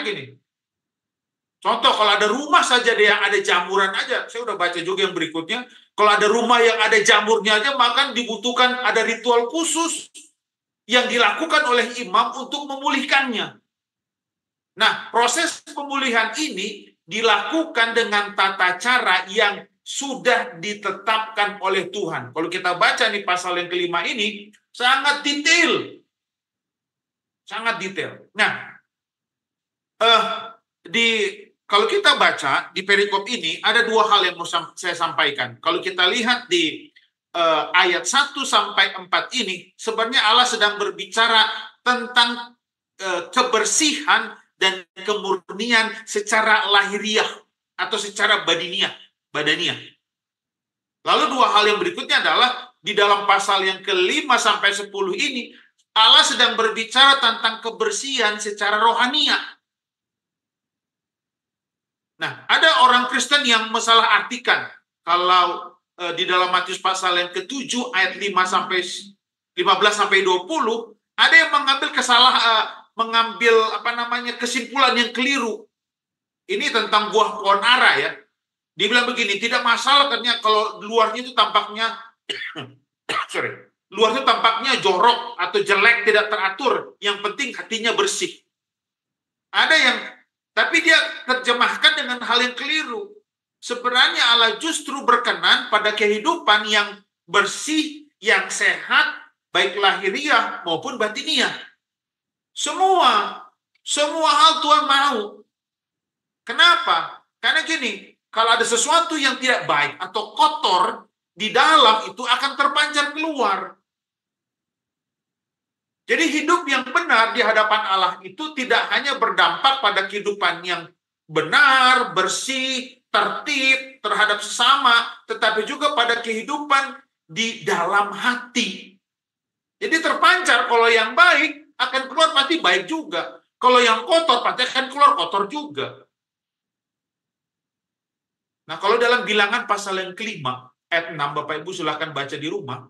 banyak ini. Contoh, kalau ada rumah saja yang ada jamuran aja, saya udah baca juga yang berikutnya, kalau ada rumah yang ada jamurnya aja, maka dibutuhkan ada ritual khusus yang dilakukan oleh imam untuk memulihkannya. Nah, proses pemulihan ini dilakukan dengan tata cara yang sudah ditetapkan oleh Tuhan. Kalau kita baca nih pasal yang kelima ini, sangat detail. Sangat detail. Nah, kalau kita baca di perikop ini, ada dua hal yang mau saya sampaikan. Kalau kita lihat di ayat 1 sampai 4 ini, sebenarnya Allah sedang berbicara tentang kebersihan dan kemurnian secara lahiriah atau secara badaniah. Lalu dua hal yang berikutnya adalah di dalam pasal yang kelima sampai 10 ini, Allah sedang berbicara tentang kebersihan secara rohaniah. Nah, ada orang Kristen yang masalah artikan kalau di dalam Matius pasal yang ke-7 ayat 5 sampai 15 sampai 20 ada yang mengambil kesimpulan yang keliru. Ini tentang buah pohon ara ya. Dia bilang begini, tidak masalah katanya kalau luarnya itu tampaknya luarnya tampaknya jorok atau jelek, tidak teratur, yang penting hatinya bersih. Ada yang tapi dia terjemahkan dengan hal yang keliru. Sebenarnya Allah justru berkenan pada kehidupan yang bersih, yang sehat, baik lahiriah maupun batiniah. Semua hal Tuhan mau. Kenapa? Karena gini, kalau ada sesuatu yang tidak baik atau kotor di dalam itu akan terpancar keluar. Jadi hidup yang benar di hadapan Allah itu tidak hanya berdampak pada kehidupan yang benar, bersih, tertib terhadap sesama, tetapi juga pada kehidupan di dalam hati. Jadi terpancar, kalau yang baik akan keluar pasti baik juga. Kalau yang kotor pasti akan keluar kotor juga. Nah, kalau dalam Bilangan pasal yang kelima, ayat 6, Bapak Ibu silahkan baca di rumah.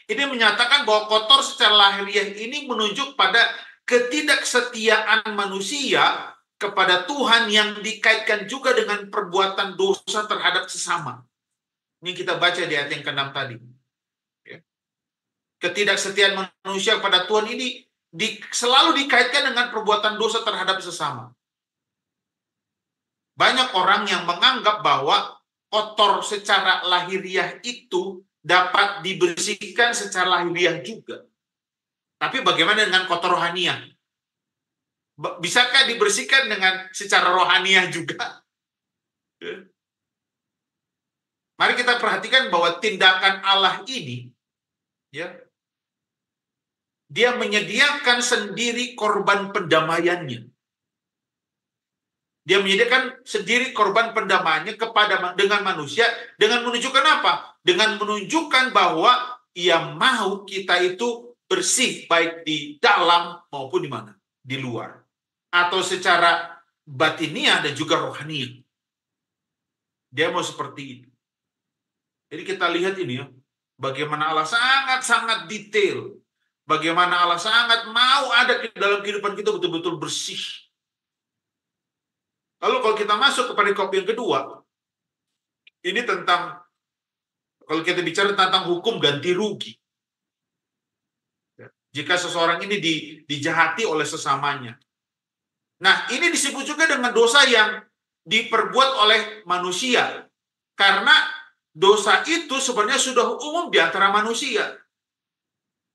Ini menyatakan bahwa kotor secara lahiriah ini menunjuk pada ketidaksetiaan manusia kepada Tuhan yang dikaitkan juga dengan perbuatan dosa terhadap sesama. Ini kita baca di ayat yang ke-6 tadi. Ketidaksetiaan manusia kepada Tuhan ini selalu dikaitkan dengan perbuatan dosa terhadap sesama. Banyak orang yang menganggap bahwa kotor secara lahiriah itu dapat dibersihkan secara lahiriah juga. Tapi bagaimana dengan kotor rohaniah? Bisakah dibersihkan dengan secara rohaniah juga? Mari kita perhatikan bahwa tindakan Allah ini, ya, dia menyediakan sendiri korban pendamaiannya. Dia menyediakan sendiri korban pendamaiannya dengan manusia, dengan menunjukkan apa? Dengan menunjukkan bahwa ia mau kita itu bersih, baik di dalam maupun di mana? Di luar. Atau secara batiniah dan juga rohani. Dia mau seperti itu. Jadi kita lihat ini ya, bagaimana Allah sangat-sangat detail. Bagaimana Allah sangat mau ada dalam kehidupan kita betul-betul bersih. Lalu kalau kita masuk kepada perikop yang kedua, ini tentang, kalau kita bicara tentang hukum ganti rugi. Jika seseorang ini dijahati oleh sesamanya. Nah, ini disebut juga dengan dosa yang diperbuat oleh manusia. Karena dosa itu sebenarnya sudah umum di antara manusia.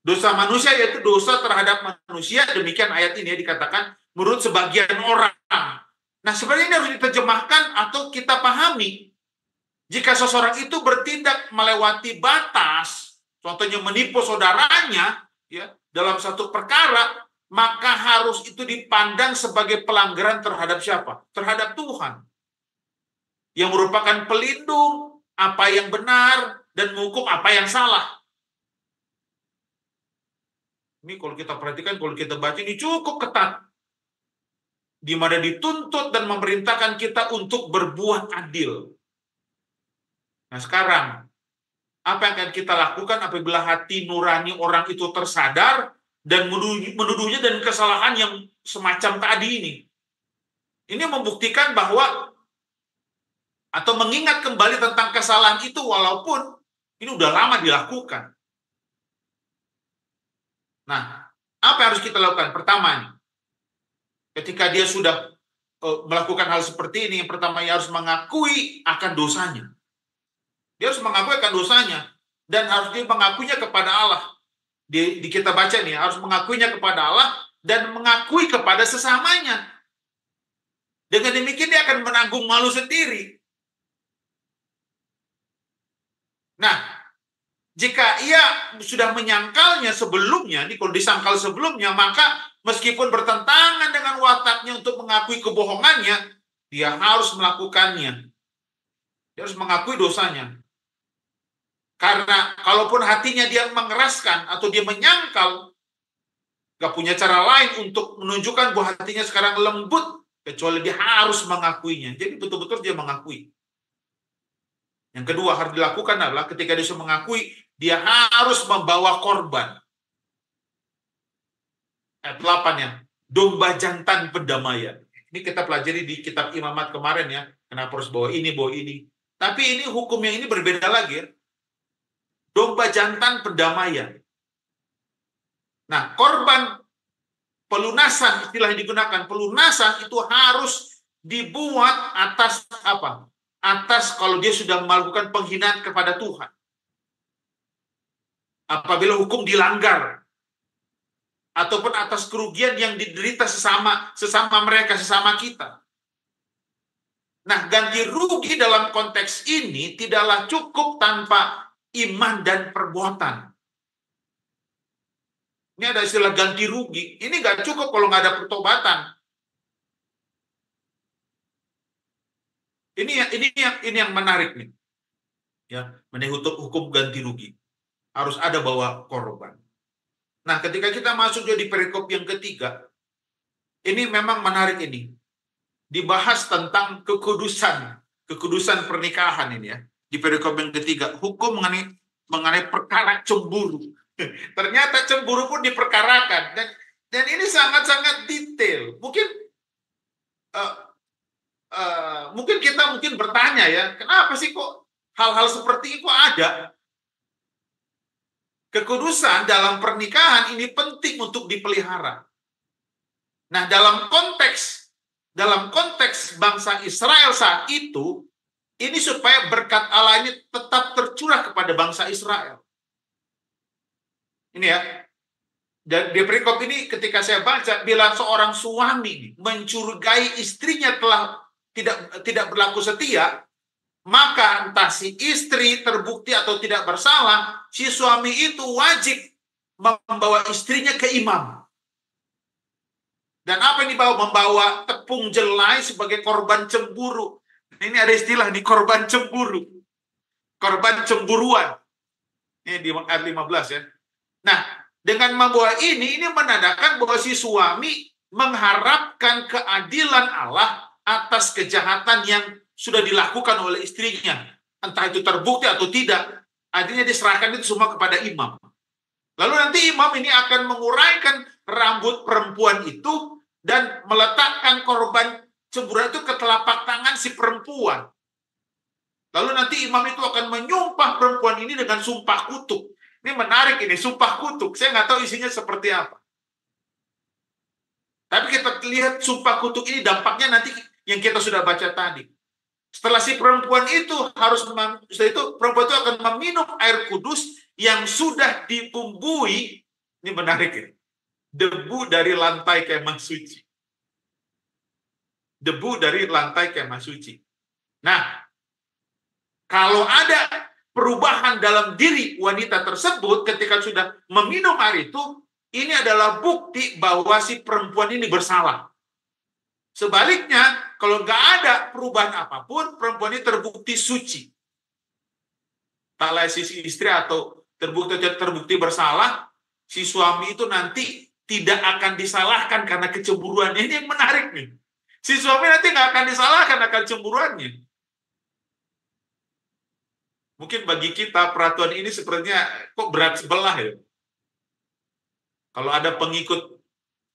Dosa manusia yaitu dosa terhadap manusia, demikian ayat ini dikatakan menurut sebagian orang. Nah, sebenarnya ini harus diterjemahkan atau kita pahami. Jika seseorang itu bertindak melewati batas, contohnya menipu saudaranya, ya, dalam satu perkara, maka harus itu dipandang sebagai pelanggaran terhadap siapa? Terhadap Tuhan. Yang merupakan pelindung apa yang benar dan menghukum apa yang salah. Ini kalau kita perhatikan, kalau kita baca ini cukup ketat. Di mana dituntut dan memerintahkan kita untuk berbuat adil. Nah sekarang, apa yang akan kita lakukan apabila hati nurani orang itu tersadar dan menuduhnya dan kesalahan yang semacam tadi ini? Ini membuktikan bahwa atau mengingat kembali tentang kesalahan itu walaupun ini udah lama dilakukan. Nah, apa yang harus kita lakukan? Pertama nih, ketika dia sudah melakukan hal seperti ini, yang pertama ia harus mengakui akan dosanya. Dia harus mengakui akan dosanya dan harus dia mengakuinya kepada Allah. Di kita baca nih, harus mengakuinya kepada Allah dan mengakui kepada sesamanya. Dengan demikian dia akan menanggung malu sendiri. Nah, jika ia sudah menyangkalnya sebelumnya, nih kalau disangkal sebelumnya, maka meskipun bertentangan dengan wataknya untuk mengakui kebohongannya, dia harus melakukannya. Dia harus mengakui dosanya. Karena kalaupun hatinya dia mengeraskan atau dia menyangkal, gak punya cara lain untuk menunjukkan bahwa hatinya sekarang lembut, kecuali dia harus mengakuinya. Jadi betul-betul dia mengakui. Yang kedua harus dilakukan adalah ketika dia sudah mengakui, dia harus membawa korban. Ayat 8 ya, domba jantan pendamaian. Ini kita pelajari di kitab Imamat kemarin ya, kenapa harus bawa ini. Tapi ini hukum yang ini berbeda lagi ya. Domba jantan pendamaian. Nah, korban pelunasan, istilah yang digunakan, pelunasan itu harus dibuat atas apa? Atas kalau dia sudah melakukan penghinaan kepada Tuhan. Apabila hukum dilanggar, ataupun atas kerugian yang diderita sesama mereka, sesama kita. Nah, ganti rugi dalam konteks ini tidaklah cukup tanpa iman dan perbuatan. Ini ada istilah ganti rugi. Ini nggak cukup kalau nggak ada pertobatan. Ini yang menarik nih. Ya, mengenai hukum ganti rugi. Harus ada bawa korban. Nah, ketika kita masuk jadi perikop yang ketiga, ini memang menarik ini. Dibahas tentang kekudusan pernikahan ini ya. Di perikop yang ketiga, hukum mengenai perkara cemburu. Ternyata cemburu pun diperkarakan dan ini sangat-sangat detail. Mungkin kita bertanya ya, kenapa sih kok hal-hal seperti itu ada? Kekudusan dalam pernikahan ini penting untuk dipelihara. Nah, dalam konteks bangsa Israel saat itu, ini supaya berkat Allah ini tetap tercurah kepada bangsa Israel. Ini ya, dan di perikop ini ketika saya baca, bila seorang suami mencurigai istrinya telah tidak berlaku setia, maka entah si istri terbukti atau tidak bersalah, si suami itu wajib membawa istrinya ke imam. Dan apa yang dibawa? Membawa tepung jelai sebagai korban cemburu. Ini ada istilah nih, korban cemburu. Korban cemburuan. Ini di ayat 15 ya. Nah, dengan membawa ini menandakan bahwa si suami mengharapkan keadilan Allah atas kejahatan yang sudah dilakukan oleh istrinya. Entah itu terbukti atau tidak, artinya diserahkan itu semua kepada imam. Lalu nanti imam ini akan menguraikan rambut perempuan itu dan meletakkan korban cemburu itu ke telapak tangan si perempuan. Lalu nanti imam itu akan menyumpah perempuan ini dengan sumpah kutuk. Ini menarik ini, sumpah kutuk. Saya nggak tahu isinya seperti apa. Tapi kita lihat sumpah kutuk ini dampaknya nanti yang kita sudah baca tadi. Setelah si perempuan itu perempuan itu akan meminum air kudus yang sudah dibumbui. Ini menarik ini. Debu dari lantai kemah suci. Debu dari lantai kemah suci. Nah, kalau ada perubahan dalam diri wanita tersebut ketika sudah meminum air itu, ini adalah bukti bahwa si perempuan ini bersalah. Sebaliknya, kalau nggak ada perubahan apapun, perempuan ini terbukti suci. Kalau si istri atau terbukti bersalah, si suami itu nanti tidak akan disalahkan karena kecemburuannya. Ini yang menarik nih. Si suami nanti nggak akan disalahkan akan cemburuannya. Mungkin bagi kita peraturan ini sepertinya kok berat sebelah ya. Kalau ada pengikut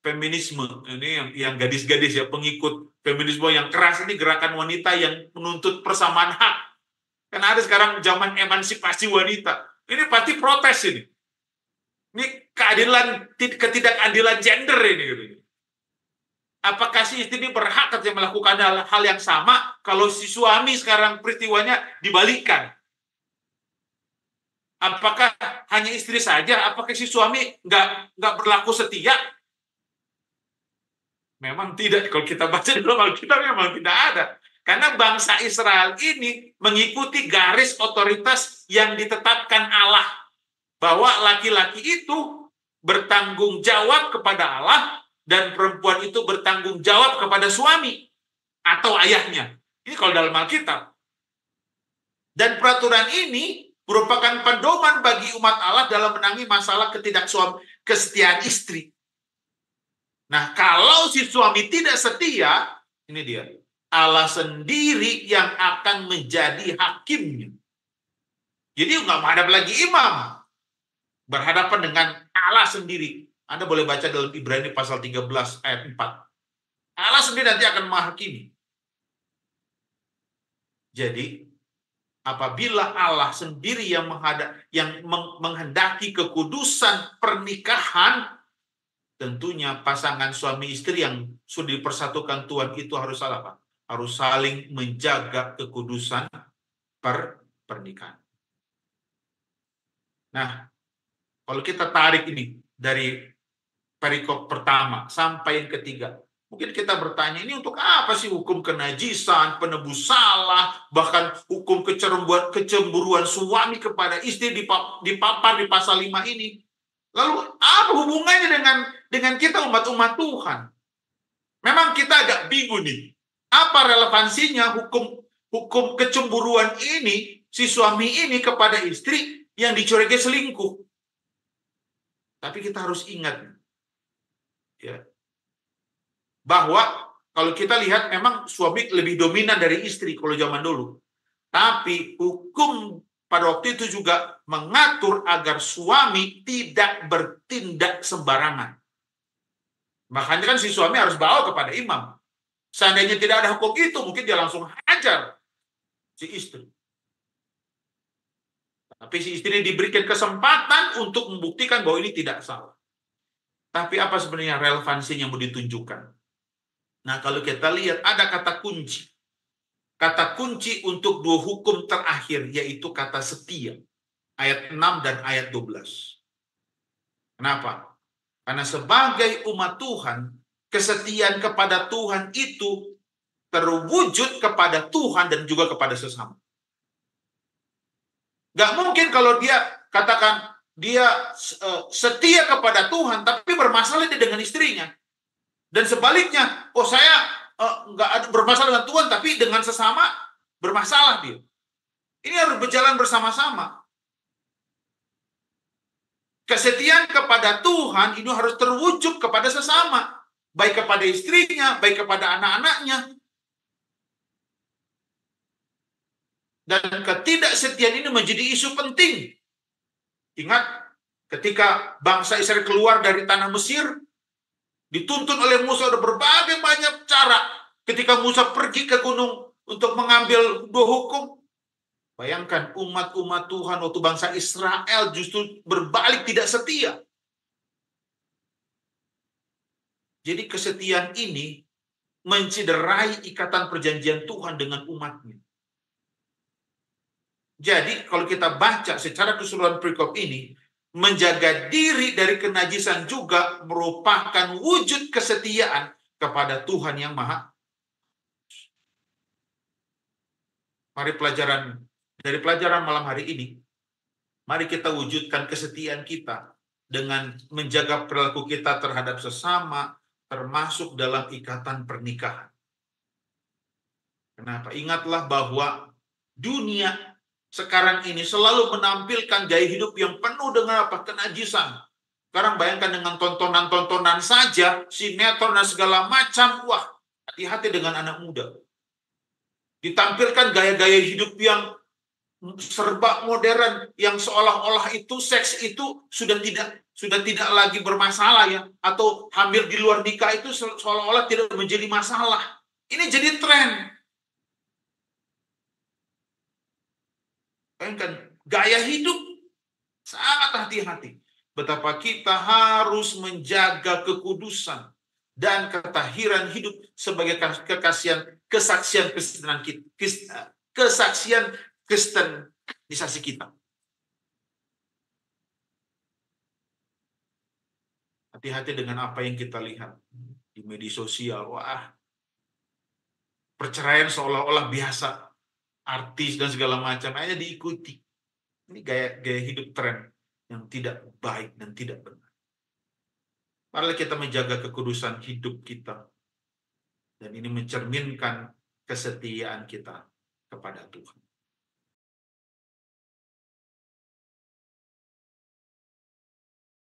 feminisme. Ini yang gadis-gadis ya, pengikut feminisme yang keras ini, gerakan wanita yang menuntut persamaan hak. Karena ada sekarang zaman emansipasi wanita. Ini pasti protes ini. Ini ketidakadilan gender ini. Apakah si istri ini berhak katanya melakukan hal yang sama kalau si suami sekarang peristiwanya dibalikkan? Apakah hanya istri saja? Apakah si suami nggak berlaku setia? Memang tidak. Kalau kita baca di dalam Alkitab memang tidak ada. Karena bangsa Israel ini mengikuti garis otoritas yang ditetapkan Allah. Bahwa laki-laki itu bertanggung jawab kepada Allah dan perempuan itu bertanggung jawab kepada suami atau ayahnya. Ini kalau dalam Alkitab. Dan peraturan ini merupakan pedoman bagi umat Allah dalam menangani masalah kesetiaan istri. Nah, kalau si suami tidak setia, ini dia, Allah sendiri yang akan menjadi hakimnya. Jadi nggak menghadap lagi imam, berhadapan dengan Allah sendiri. Anda boleh baca dalam Ibrani pasal 13 ayat 4. Allah sendiri nanti akan menghakimi. Jadi, apabila Allah sendiri yang menghendaki kekudusan pernikahan, tentunya pasangan suami istri yang sudah dipersatukan Tuhan itu harus apa? Harus saling menjaga kekudusan pernikahan. Nah, kalau kita tarik ini dari perikop pertama sampai yang ketiga, mungkin kita bertanya, ini untuk apa sih hukum kenajisan, penebus salah, bahkan hukum kecemburuan suami kepada istri dipapar di pasal 5 ini. Lalu apa hubungannya dengan kita umat-umat Tuhan? Memang kita agak bingung nih. Apa relevansinya hukum kecemburuan ini, si suami ini kepada istri yang dicurigai selingkuh? Tapi kita harus ingat ya, bahwa kalau kita lihat memang suami lebih dominan dari istri kalau zaman dulu. Tapi hukum pada waktu itu juga mengatur agar suami tidak bertindak sembarangan. Makanya kan si suami harus bawa kepada imam. Seandainya tidak ada hukum itu, mungkin dia langsung hajar si istri. Tapi si istri diberikan kesempatan untuk membuktikan bahwa ini tidak salah. Tapi apa sebenarnya relevansinya yang mau ditunjukkan? Nah, kalau kita lihat ada kata kunci. Kata kunci untuk dua hukum terakhir, yaitu kata setia. Ayat 6 dan ayat 12. Kenapa? Karena sebagai umat Tuhan, kesetiaan kepada Tuhan itu terwujud kepada Tuhan dan juga kepada sesama. Gak mungkin kalau dia katakan dia setia kepada Tuhan, tapi bermasalah dia dengan istrinya. Dan sebaliknya, saya nggak ada bermasalah dengan Tuhan, tapi dengan sesama bermasalah dia. Ini harus berjalan bersama-sama. Kesetiaan kepada Tuhan ini harus terwujud kepada sesama. Baik kepada istrinya, baik kepada anak-anaknya. Dan ketidaksetiaan ini menjadi isu penting. Ingat, ketika bangsa Israel keluar dari tanah Mesir, dituntun oleh Musa ada berbagai banyak cara. Ketika Musa pergi ke gunung untuk mengambil dua hukum, bayangkan umat-umat Tuhan waktu bangsa Israel justru berbalik tidak setia. Jadi kesetiaan ini menciderai ikatan perjanjian Tuhan dengan umatnya. Jadi kalau kita baca secara keseluruhan perikop ini, menjaga diri dari kenajisan juga merupakan wujud kesetiaan kepada Tuhan yang Maha. Mari dari pelajaran malam hari ini, mari kita wujudkan kesetiaan kita dengan menjaga perilaku kita terhadap sesama, termasuk dalam ikatan pernikahan. Kenapa? Ingatlah bahwa dunia sekarang ini selalu menampilkan gaya hidup yang penuh dengan kenajisan. Sekarang bayangkan dengan tontonan-tontonan saja, sinetron dan segala macam. Wah, hati-hati dengan anak muda. Ditampilkan gaya-gaya hidup yang serba modern yang seolah-olah itu seks itu sudah tidak lagi bermasalah ya, atau hamil di luar nikah itu seolah-olah tidak menjadi masalah. Ini jadi tren. Bayangkan gaya hidup sangat hati-hati. Betapa kita harus menjaga kekudusan dan ketahiran hidup sebagai kesaksian Kristenan kita, kesaksian kristenisasi kita. Hati-hati dengan apa yang kita lihat di media sosial. Wah, perceraian seolah-olah biasa, artis dan segala macam hanya diikuti. Ini gaya hidup tren yang tidak baik dan tidak benar. Marilah kita menjaga kekudusan hidup kita. Dan ini mencerminkan kesetiaan kita kepada Tuhan.